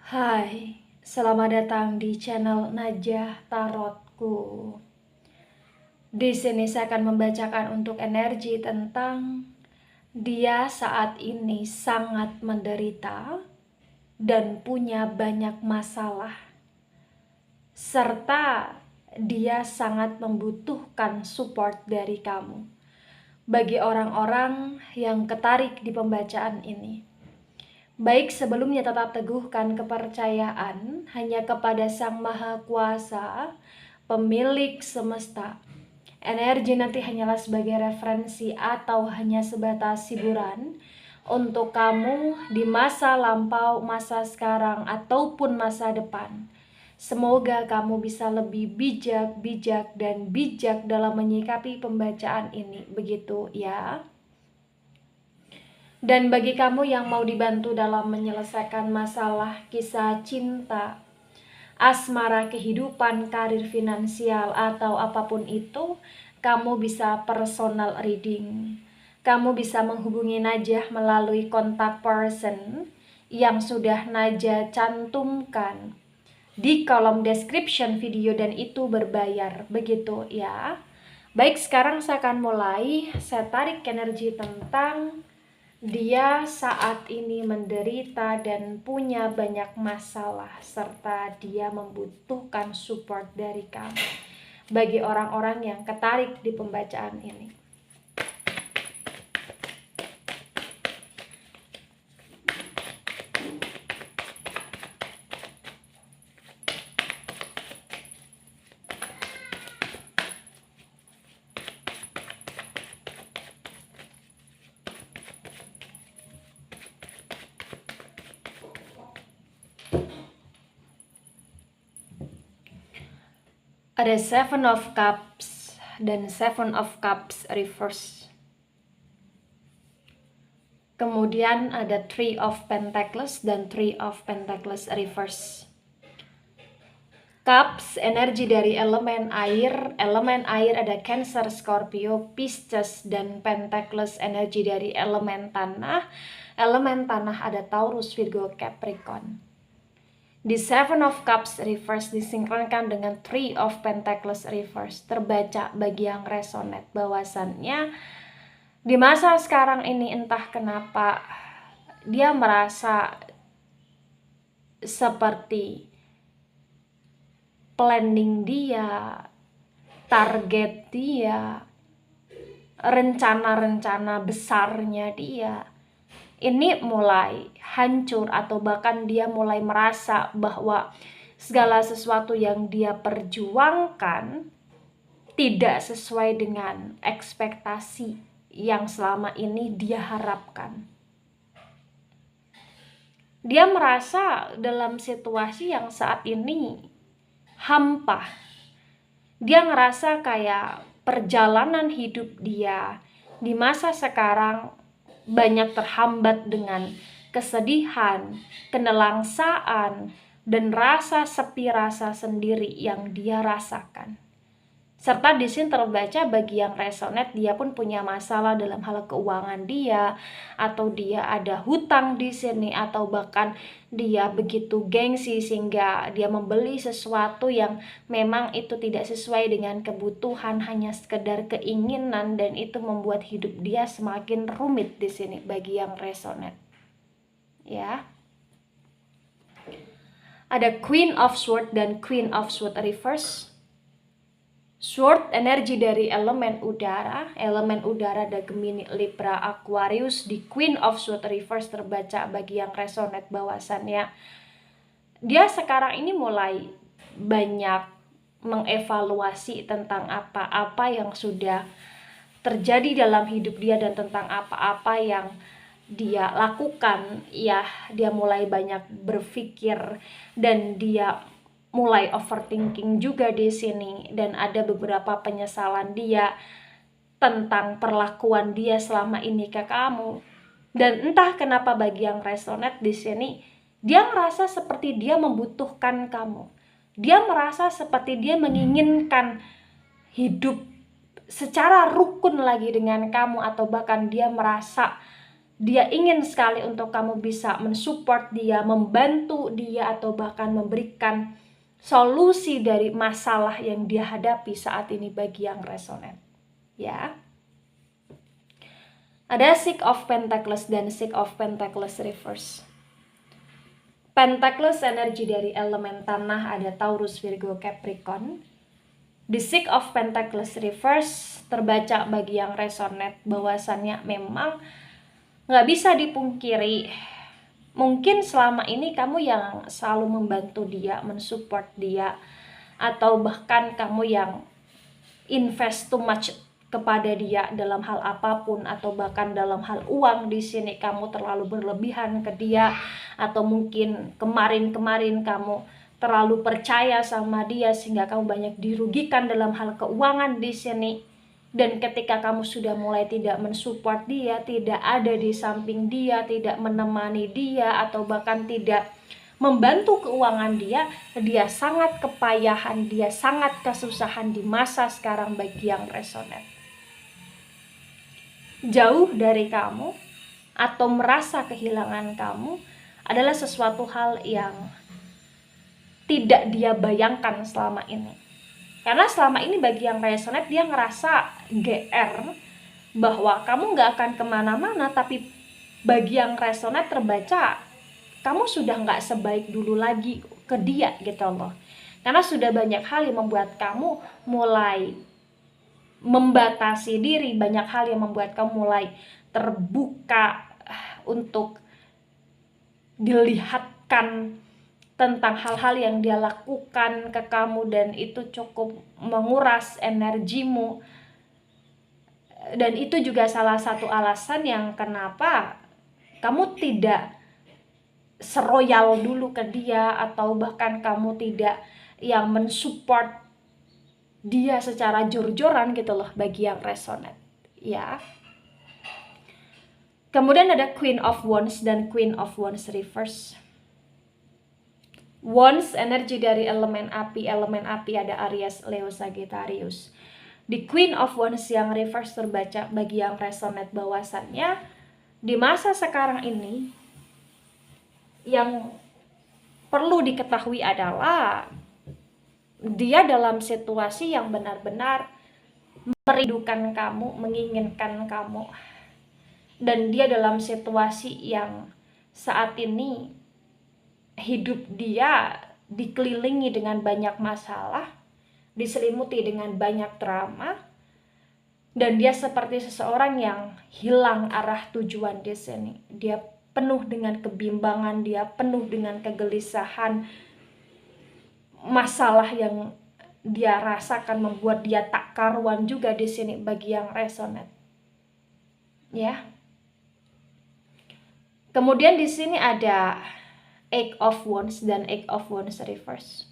Hai, selamat datang di channel Najah Tarotku. Di sini saya akan membacakan untuk energi tentang dia saat ini sangat menderita dan punya banyak masalah, serta dia sangat membutuhkan support dari kamu. Bagi orang-orang yang ketarik di pembacaan ini, baik sebelumnya tetap teguhkan kepercayaan hanya kepada Sang Maha Kuasa, pemilik semesta. Energi nanti hanyalah sebagai referensi atau hanya sebatas hiburan untuk kamu di masa lampau, masa sekarang, ataupun masa depan. Semoga kamu bisa lebih bijak dalam menyikapi pembacaan ini. Begitu ya. Dan bagi kamu yang mau dibantu dalam menyelesaikan masalah kisah cinta, asmara, kehidupan, karir, finansial, atau apapun itu, kamu bisa personal reading. Kamu bisa menghubungi Najah melalui kontak person yang sudah Najah cantumkan di kolom description video, dan itu berbayar. Begitu ya. Baik, sekarang saya akan mulai. Saya tarik energi tentang dia saat ini menderita dan punya banyak masalah, serta dia membutuhkan support dari kamu. Bagi orang-orang yang ketarik di pembacaan ini, ada Seven of Cups dan Seven of Cups reverse. Kemudian ada Three of Pentacles dan Three of Pentacles reverse. Cups, energi dari elemen air. Elemen air ada Cancer, Scorpio, Pisces, dan Pentacles, energi dari elemen tanah. Elemen tanah ada Taurus, Virgo, Capricorn. Di Seven of Cups reverse disinkronkan dengan Three of Pentacles reverse. Terbaca bagi yang resonate bahwasannya di masa sekarang ini entah kenapa dia merasa seperti planning dia, target dia, rencana-rencana besarnya dia ini mulai hancur, atau bahkan dia mulai merasa bahwa segala sesuatu yang dia perjuangkan tidak sesuai dengan ekspektasi yang selama ini dia harapkan. Dia merasa dalam situasi yang saat ini hampa. Dia ngerasa kayak perjalanan hidup dia di masa sekarang banyak terhambat dengan kesedihan, kenelangsaan, dan rasa sepi, rasa sendiri yang dia rasakan. Serta di sini terbaca bagi yang resonate, dia pun punya masalah dalam hal keuangan dia, atau dia ada hutang di sini, atau bahkan dia begitu gengsi sehingga dia membeli sesuatu yang memang itu tidak sesuai dengan kebutuhan, hanya sekedar keinginan, dan itu membuat hidup dia semakin rumit di sini bagi yang resonate. Ya. Ada Queen of Swords dan Queen of Swords reverse. Sword, energi dari elemen udara ada Gemini, Libra, Aquarius. Di Queen of Swords reverse terbaca bagi yang resonate bahwasannya dia sekarang ini mulai banyak mengevaluasi tentang apa-apa yang sudah terjadi dalam hidup dia dan tentang apa-apa yang dia lakukan. Ya, dia mulai banyak berpikir dan dia mulai overthinking juga di sini, dan ada beberapa penyesalan dia tentang perlakuan dia selama ini ke kamu. Dan entah kenapa bagi yang resonate di sini, dia merasa seperti dia membutuhkan kamu. Dia merasa seperti dia menginginkan hidup secara rukun lagi dengan kamu, atau bahkan dia merasa Dia ingin sekali untuk kamu bisa mensupport dia, membantu dia, atau bahkan memberikan solusi dari masalah yang dia hadapi saat ini bagi yang resonate. Ya. Ada Six of Pentacles dan Six of Pentacles reverse. Pentacles energi dari elemen tanah, ada Taurus, Virgo, Capricorn. The Six of Pentacles reverse terbaca bagi yang resonate bahwasannya memang nggak bisa dipungkiri, mungkin selama ini kamu yang selalu membantu dia, mensupport dia, atau bahkan kamu yang invest too much kepada dia dalam hal apapun, atau bahkan dalam hal uang. Di sini kamu terlalu berlebihan ke dia, atau mungkin kemarin-kemarin kamu terlalu percaya sama dia sehingga kamu banyak dirugikan dalam hal keuangan di sini. Dan ketika kamu sudah mulai tidak mensupport dia, tidak ada di samping dia, tidak menemani dia, atau bahkan tidak membantu keuangan dia, dia sangat kepayahan, dia sangat kesusahan di masa sekarang bagi yang resonate. Jauh dari kamu atau merasa kehilangan kamu adalah sesuatu hal yang tidak dia bayangkan selama ini. Karena selama ini bagi yang resonate, dia ngerasa GR bahwa kamu gak akan kemana-mana. Tapi bagi yang resonate terbaca, kamu sudah gak sebaik dulu lagi ke dia gitu loh. Karena sudah banyak hal yang membuat kamu mulai membatasi diri, banyak hal yang membuat kamu mulai terbuka untuk dilihatkan tentang hal-hal yang dia lakukan ke kamu, dan itu cukup menguras energimu. Dan itu juga salah satu alasan yang kenapa kamu tidak seroyal dulu ke dia, atau bahkan kamu tidak yang mensupport dia secara jor-joran gitu loh bagi yang resonate, ya. Kemudian ada Queen of Wands dan Queen of Wands reverse. Wands energi dari elemen api ada Aries, Leo, Sagittarius. Di Queen of Wands yang reverse terbaca bagi yang resonate bahwasannya di masa sekarang ini yang perlu diketahui adalah dia dalam situasi yang benar-benar merindukan kamu, menginginkan kamu, dan dia dalam situasi yang saat ini hidup dia dikelilingi dengan banyak masalah, diselimuti dengan banyak drama, dan dia seperti seseorang yang hilang arah tujuan di sini. Dia penuh dengan kebimbangan, dia penuh dengan kegelisahan, masalah yang dia rasakan membuat dia tak karuan juga di sini bagi yang resonate. Ya. Kemudian di sini ada Eight of Wands dan Eight of Wands reverse.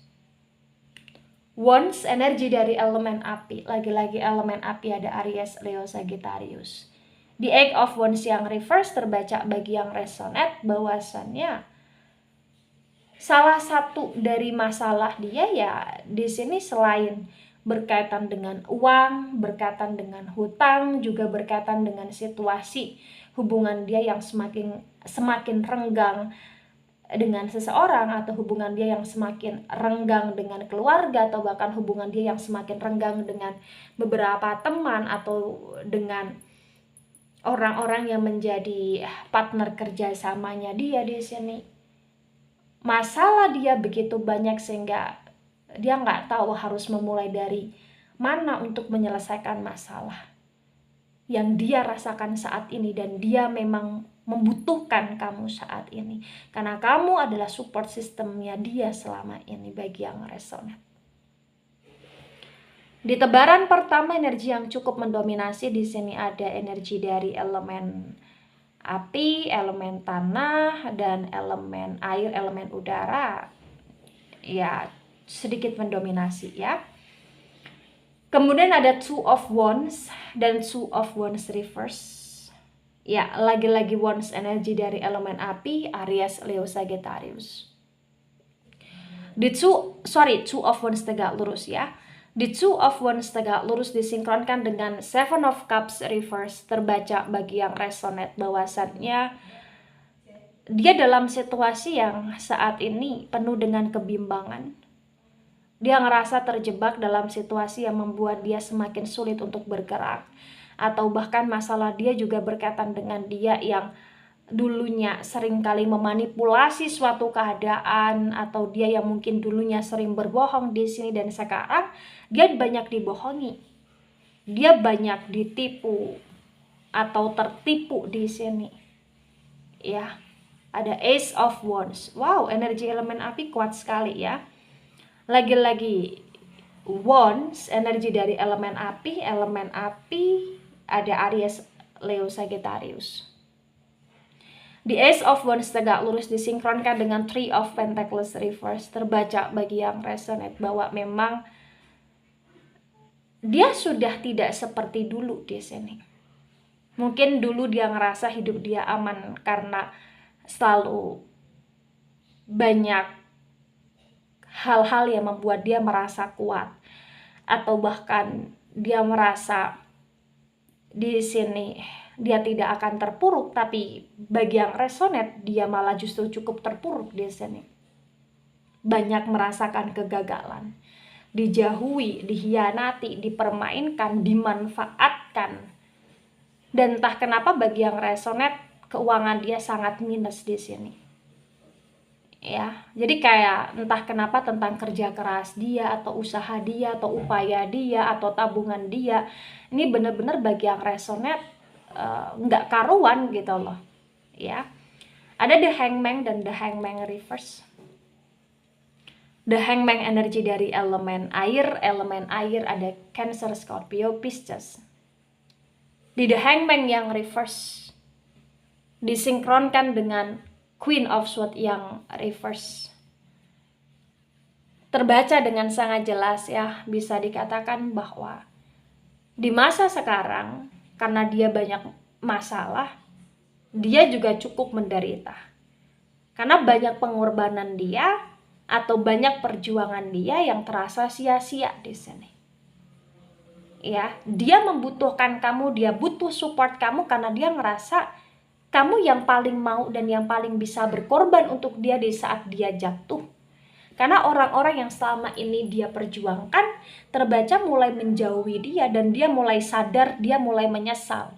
Wands energi dari elemen api, lagi-lagi elemen api ada Aries, Leo, Sagittarius. Di Eight of Wands yang reverse terbaca bagi yang resonate bahwasannya salah satu dari masalah dia ya di sini selain berkaitan dengan uang, berkaitan dengan hutang, juga berkaitan dengan situasi hubungan dia yang semakin renggang dengan seseorang, atau hubungan dia yang semakin renggang dengan keluarga, atau bahkan hubungan dia yang semakin renggang dengan beberapa teman atau dengan orang-orang yang menjadi partner kerjasamanya dia di sini. Masalah dia begitu banyak sehingga dia nggak tahu harus memulai dari mana untuk menyelesaikan masalah yang dia rasakan saat ini, dan dia memang membutuhkan kamu saat ini karena kamu adalah support sistemnya dia selama ini bagi yang resonate. Di tebaran pertama energi yang cukup mendominasi di sini ada energi dari elemen api, elemen tanah, dan elemen air, elemen udara. Ya, sedikit mendominasi ya. Kemudian ada Two of Wands dan Two of Wands reverse. Ya, lagi-lagi Wands energi dari elemen api, Aries, Leo, Sagittarius. Two of Wands tegak lurus ya. The Two of Wands tegak lurus disinkronkan dengan Seven of Cups reverse. Terbaca bagi yang resonate bahwasannya dia dalam situasi yang saat ini penuh dengan kebimbangan. Dia ngerasa terjebak dalam situasi yang membuat dia semakin sulit untuk bergerak. Atau bahkan masalah dia juga berkaitan dengan dia yang dulunya seringkali memanipulasi suatu keadaan, atau dia yang mungkin dulunya sering berbohong di sini dan sekarang dia banyak dibohongi. Dia banyak ditipu atau tertipu di sini. Ya, ada Ace of Wands. Wow, energi elemen api kuat sekali ya. Lagi-lagi Wands, energi dari elemen api ada Aries, Leo, Sagittarius. The Ace of Wands tegak lurus disinkronkan dengan Three of Pentacles reverse. Terbaca bagi yang resonate bahwa memang dia sudah tidak seperti dulu di sini. Mungkin dulu dia ngerasa hidup dia aman karena selalu banyak hal-hal yang membuat dia merasa kuat, atau bahkan dia merasa di sini dia tidak akan terpuruk, tapi bagi yang resonate dia malah justru cukup terpuruk di sini. Banyak merasakan kegagalan, dijauhi, dikhianati, dipermainkan, dimanfaatkan. Dan entah kenapa bagi yang resonate keuangan dia sangat minus di sini. Ya, jadi kayak entah kenapa tentang kerja keras dia atau usaha dia atau upaya dia atau tabungan dia ini benar-benar bagi yang resonate nggak karuan gitu loh ya. Ada The Hangman dan The Hangman reverse. The Hangman energi dari elemen air ada Cancer, Scorpio, Pisces. Di The Hangman yang reverse disinkronkan dengan Queen of Swords yang reverse. Terbaca dengan sangat jelas ya, bisa dikatakan bahwa di masa sekarang karena dia banyak masalah, dia juga cukup menderita. Karena banyak pengorbanan dia atau banyak perjuangan dia yang terasa sia-sia di sini. Ya, dia membutuhkan kamu, dia butuh support kamu karena dia ngerasa kamu yang paling mau dan yang paling bisa berkorban untuk dia di saat dia jatuh. Karena orang-orang yang selama ini dia perjuangkan terbaca mulai menjauhi dia dan dia mulai sadar, dia mulai menyesal.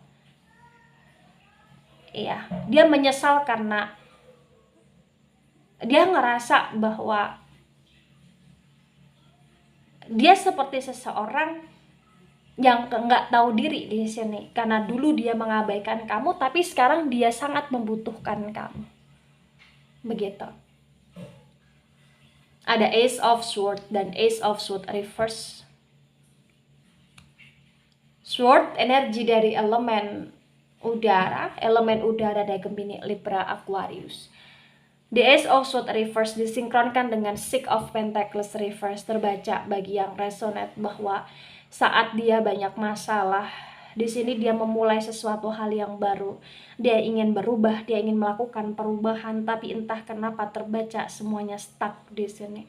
Iya, dia menyesal karena dia ngerasa bahwa dia seperti seseorang yang nggak tahu diri di sini. Karena dulu dia mengabaikan kamu, tapi sekarang dia sangat membutuhkan kamu. Begitu. Ada Ace of Swords dan Ace of Swords reverse. Sword energi dari elemen udara dari Gemini, Libra, Aquarius. The Ace of Swords reverse disinkronkan dengan Six of Pentacles reverse. Terbaca bagi yang resonate bahwa saat dia banyak masalah, di sini dia memulai sesuatu hal yang baru. Dia ingin berubah, dia ingin melakukan perubahan, tapi entah kenapa terbaca semuanya stuck di sini.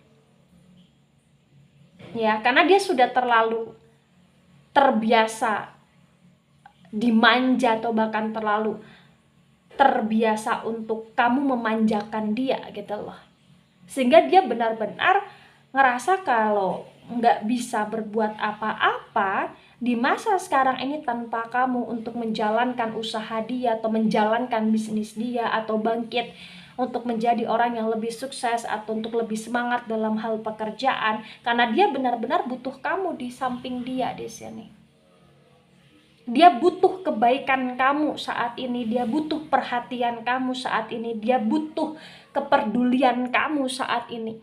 Ya, karena dia sudah terlalu terbiasa dimanja atau bahkan terlalu terbiasa untuk kamu memanjakan dia gitu loh. Sehingga dia benar-benar ngerasa kalau nggak bisa berbuat apa-apa di masa sekarang ini tanpa kamu untuk menjalankan usaha dia atau menjalankan bisnis dia atau bangkit untuk menjadi orang yang lebih sukses atau untuk lebih semangat dalam hal pekerjaan, karena dia benar-benar butuh kamu di samping dia di sini. Dia butuh kebaikan kamu saat ini, dia butuh perhatian kamu saat ini, dia butuh kepedulian kamu saat ini.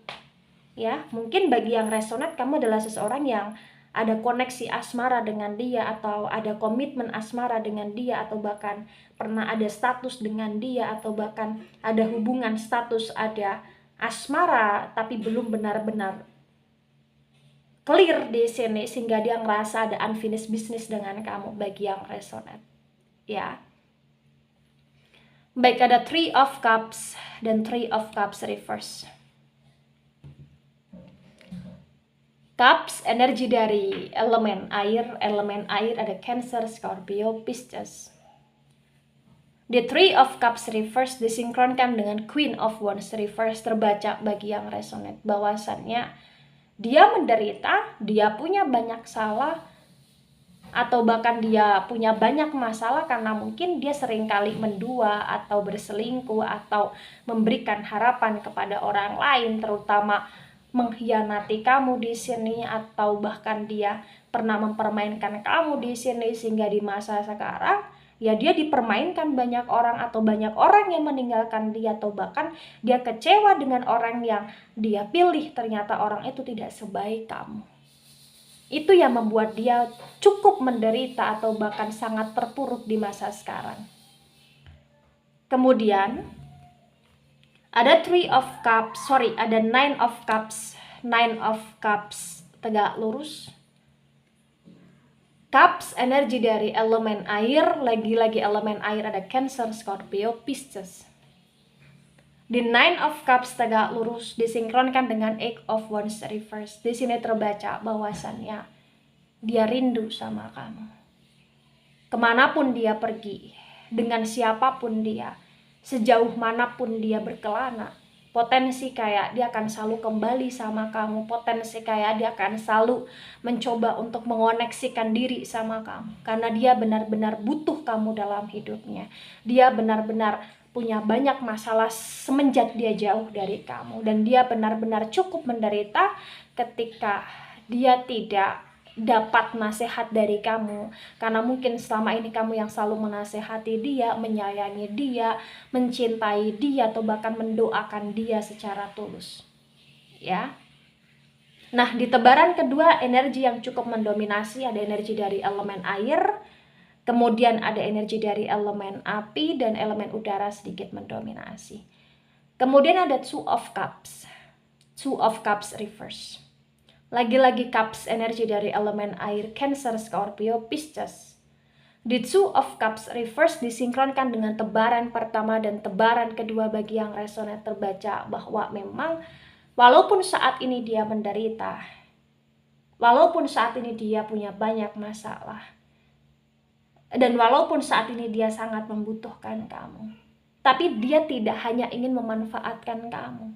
Ya, mungkin bagi yang resonate kamu adalah seseorang yang ada koneksi asmara dengan dia, atau ada komitmen asmara dengan dia, atau bahkan pernah ada status dengan dia, atau bahkan ada hubungan status, ada asmara tapi belum benar-benar clear di sini sehingga dia ngerasa ada unfinished business dengan kamu bagi yang resonate. Ya. Baik, ada Three of Cups dan Three of Cups reverse. Cups, energi dari elemen air. Elemen air ada Cancer, Scorpio, Pisces. The Three of Cups reverse disinkronkan dengan Queen of Wands reverse. Terbaca bagi yang resonate bahwasannya dia menderita, dia punya banyak salah, atau bahkan dia punya banyak masalah karena mungkin dia seringkali mendua atau berselingkuh atau memberikan harapan kepada orang lain, terutama mengkhianati kamu di sini, atau bahkan dia pernah mempermainkan kamu di sini sehingga di masa sekarang ya dia dipermainkan banyak orang atau banyak orang yang meninggalkan dia, atau bahkan dia kecewa dengan orang yang dia pilih, ternyata orang itu tidak sebaik kamu. Itu yang membuat dia cukup menderita atau bahkan sangat terpuruk di masa sekarang. Kemudian ada ada Nine of Cups. Nine of Cups tegak lurus. Cups, energi dari elemen air. Lagi-lagi elemen air ada Cancer, Scorpio, Pisces. The Nine of Cups tegak lurus disinkronkan dengan Eight of Wands reverse. Di sini terbaca bahwasannya dia rindu sama kamu. Kemanapun dia pergi, dengan siapapun dia, sejauh manapun dia berkelana, potensi kayak dia akan selalu kembali sama kamu. Potensi kayak dia akan selalu mencoba untuk mengoneksikan diri sama kamu, karena dia benar-benar butuh kamu dalam hidupnya. Dia benar-benar punya banyak masalah semenjak dia jauh dari kamu, dan dia benar-benar cukup menderita ketika dia tidak dapat nasihat dari kamu, karena mungkin selama ini kamu yang selalu menasehati dia, menyayangi dia, mencintai dia, atau bahkan mendoakan dia secara tulus, ya. Nah, di tebaran kedua, energi yang cukup mendominasi ada energi dari elemen air, kemudian ada energi dari elemen api, dan elemen udara sedikit mendominasi. Kemudian ada Two of Cups. Two of Cups reverse. Lagi-lagi Cups, energi dari elemen air, Cancer, Scorpio, Pisces. The Two of Cups reverse disinkronkan dengan tebaran pertama dan tebaran kedua. Bagi yang resonate terbaca bahwa memang walaupun saat ini dia menderita, walaupun saat ini dia punya banyak masalah, dan walaupun saat ini dia sangat membutuhkan kamu, tapi dia tidak hanya ingin memanfaatkan kamu.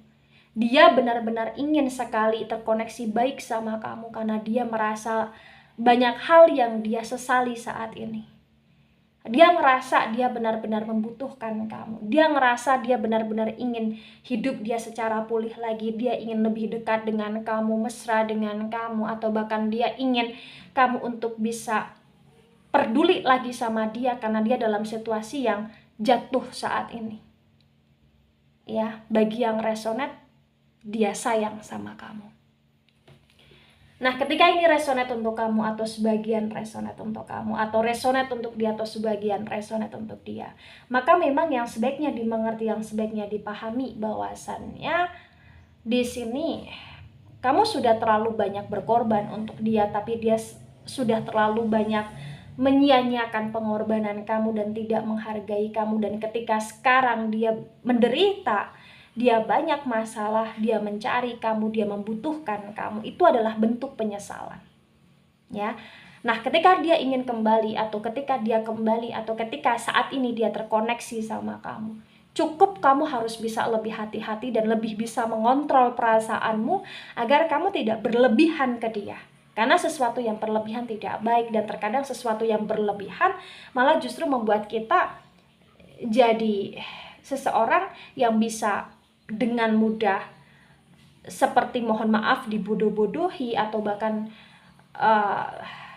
Dia benar-benar ingin sekali terkoneksi baik sama kamu, karena dia merasa banyak hal yang dia sesali saat ini. Dia ngerasa dia benar-benar membutuhkan kamu. Dia ngerasa dia benar-benar ingin hidup dia secara pulih lagi. Dia ingin lebih dekat dengan kamu, mesra dengan kamu, atau bahkan dia ingin kamu untuk bisa peduli lagi sama dia, karena dia dalam situasi yang jatuh saat ini. Ya, bagi yang resonate, dia sayang sama kamu. Nah, ketika ini resonate untuk kamu, atau sebagian resonate untuk kamu, atau resonate untuk dia, atau sebagian resonate untuk dia, maka memang yang sebaiknya dimengerti, yang sebaiknya dipahami bahwasannya di sini kamu sudah terlalu banyak berkorban untuk dia, tapi dia sudah terlalu banyak menyia-nyiakan pengorbanan kamu dan tidak menghargai kamu. Dan ketika sekarang dia menderita, dia banyak masalah, dia mencari kamu, dia membutuhkan kamu, itu adalah bentuk penyesalan, ya. Nah, ketika dia ingin kembali, atau ketika dia kembali, atau ketika saat ini dia terkoneksi sama kamu, cukup kamu harus bisa lebih hati-hati dan lebih bisa mengontrol perasaanmu agar kamu tidak berlebihan ke dia. Karena sesuatu yang berlebihan tidak baik, dan terkadang sesuatu yang berlebihan malah justru membuat kita jadi seseorang yang bisa dengan mudah seperti mohon maaf dibodoh-bodohi, atau bahkan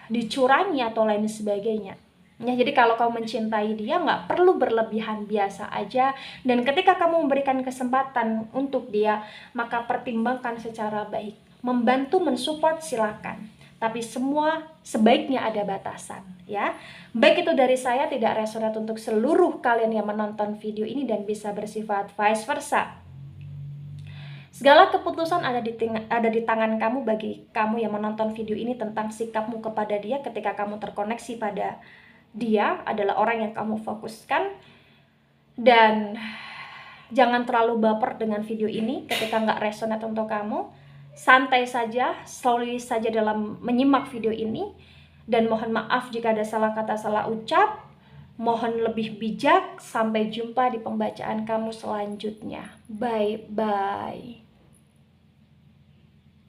dicurangi atau lain sebagainya. Ya, jadi kalau kamu mencintai dia, nggak perlu berlebihan, biasa aja. Dan ketika kamu memberikan kesempatan untuk dia, maka pertimbangkan secara baik. Membantu, mensupport silakan, tapi semua sebaiknya ada batasan, ya. Baik, itu dari saya, tidak resonate untuk seluruh kalian yang menonton video ini dan bisa bersifat vice versa. Segala keputusan ada di tangan kamu. Bagi kamu yang menonton video ini, tentang sikapmu kepada dia ketika kamu terkoneksi pada dia adalah orang yang kamu fokuskan. Dan jangan terlalu baper dengan video ini ketika nggak resonate untuk kamu. santai saja, slowly saja dalam menyimak video ini. Dan mohon maaf jika ada salah kata, salah ucap. Mohon lebih bijak. Sampai jumpa di pembacaan kamu selanjutnya. Bye-bye.